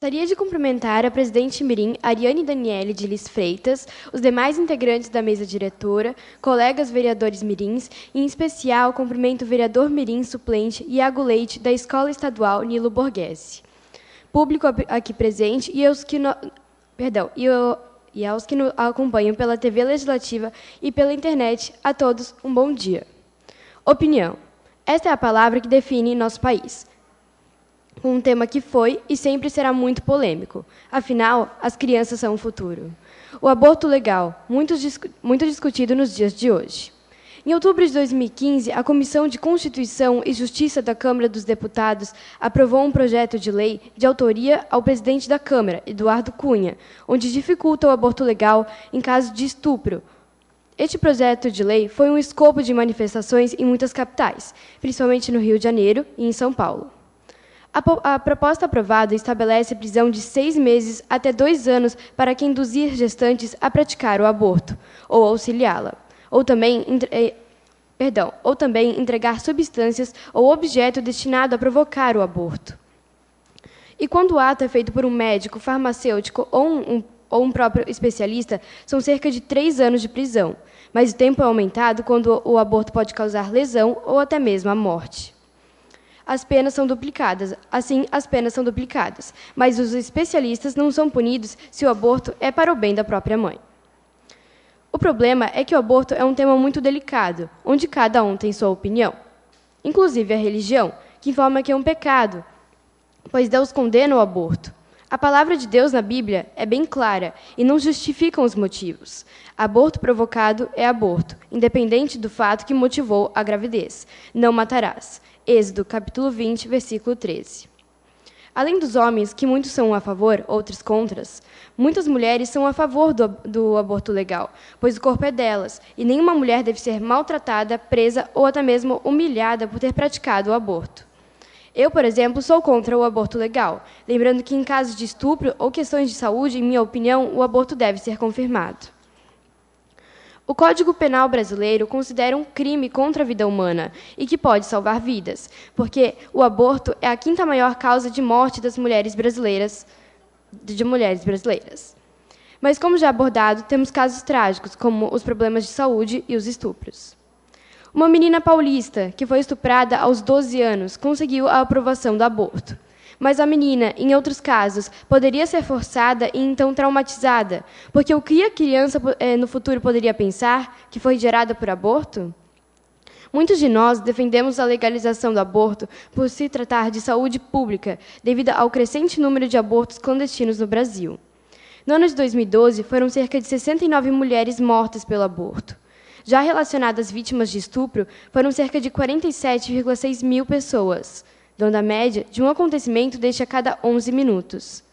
Gostaria de cumprimentar a presidente mirim, Ariane Daniele de Lis Freitas, os demais integrantes da mesa diretora, colegas vereadores mirins, e, em especial, cumprimento o vereador mirim suplente Iago Leite, da Escola Estadual Nilo Borghese. Público aqui presente e aos que nos acompanham pela TV Legislativa e pela internet, a todos um bom dia. Opinião. Esta é a palavra que define nosso país. Um tema que foi e sempre será muito polêmico. Afinal, as crianças são o futuro. O aborto legal, muito discutido nos dias de hoje. Em outubro de 2015, a Comissão de Constituição e Justiça da Câmara dos Deputados aprovou um projeto de lei de autoria ao presidente da Câmara, Eduardo Cunha, onde dificulta o aborto legal em caso de estupro. Este projeto de lei foi um escopo de manifestações em muitas capitais, principalmente no Rio de Janeiro e em São Paulo. A proposta aprovada estabelece prisão de 6 meses até 2 anos para quem induzir gestantes a praticar o aborto, ou auxiliá-la, ou também entregar substâncias ou objeto destinado a provocar o aborto. E quando o ato é feito por um médico, farmacêutico ou um próprio especialista, são cerca de 3 anos de prisão, mas o tempo é aumentado quando o aborto pode causar lesão ou até mesmo a morte. As penas são duplicadas, mas os especialistas não são punidos se o aborto é para o bem da própria mãe. O problema é que o aborto é um tema muito delicado, onde cada um tem sua opinião. Inclusive a religião, que informa que é um pecado, pois Deus condena o aborto. A palavra de Deus na Bíblia é bem clara e não justifica os motivos. Aborto provocado é aborto, independente do fato que motivou a gravidez. Não matarás. Êxodo, capítulo 20, versículo 13. Além dos homens, que muitos são a favor, outros contra, muitas mulheres são a favor do aborto legal, pois o corpo é delas, e nenhuma mulher deve ser maltratada, presa ou até mesmo humilhada por ter praticado o aborto. Eu, por exemplo, sou contra o aborto legal, lembrando que em casos de estupro ou questões de saúde, em minha opinião, o aborto deve ser confirmado. O Código Penal brasileiro considera um crime contra a vida humana e que pode salvar vidas, porque o aborto é a 5ª maior causa de morte das mulheres brasileiras. Mas, como já abordado, temos casos trágicos, como os problemas de saúde e os estupros. Uma menina paulista, que foi estuprada aos 12 anos, conseguiu a aprovação do aborto. Mas a menina, em outros casos, poderia ser forçada e então traumatizada, porque o que a criança no futuro poderia pensar que foi gerada por aborto? Muitos de nós defendemos a legalização do aborto por se tratar de saúde pública, devido ao crescente número de abortos clandestinos no Brasil. No ano de 2012, foram cerca de 69 mulheres mortas pelo aborto. Já relacionadas às vítimas de estupro, foram cerca de 47,6 mil pessoas, dando a média de um acontecimento deste a cada 11 minutos.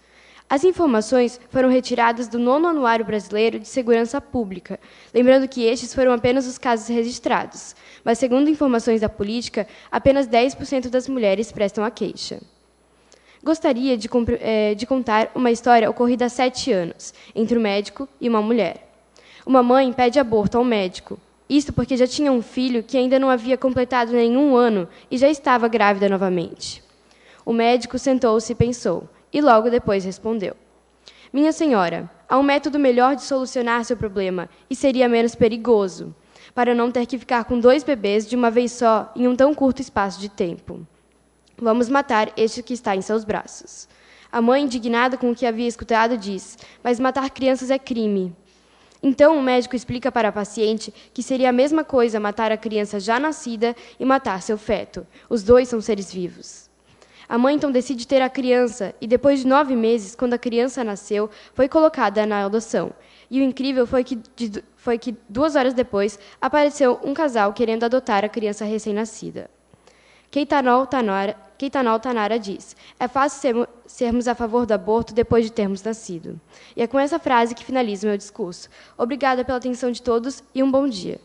As informações foram retiradas do 9º Anuário Brasileiro de Segurança Pública, lembrando que estes foram apenas os casos registrados, mas, segundo informações da política, apenas 10% das mulheres prestam a queixa. Gostaria de contar uma história ocorrida há 7 anos, entre um médico e uma mulher. Uma mãe pede aborto ao médico. Isto porque já tinha um filho que ainda não havia completado nenhum ano e já estava grávida novamente. O médico sentou-se e pensou, e logo depois respondeu: "Minha senhora, há um método melhor de solucionar seu problema, e seria menos perigoso, para não ter que ficar com 2 bebês de uma vez só em um tão curto espaço de tempo. Vamos matar este que está em seus braços." A mãe, indignada com o que havia escutado, diz: "Mas matar crianças é crime." Então, o médico explica para a paciente que seria a mesma coisa matar a criança já nascida e matar seu feto. Os dois são seres vivos. A mãe, então, decide ter a criança e, depois de 9 meses, quando a criança nasceu, foi colocada na adoção. E o incrível foi que 2 horas depois, apareceu um casal querendo adotar a criança recém-nascida. Keitanol Tanara diz: "É fácil sermos a favor do aborto depois de termos nascido." E é com essa frase que finalizo meu discurso. Obrigada pela atenção de todos e um bom dia.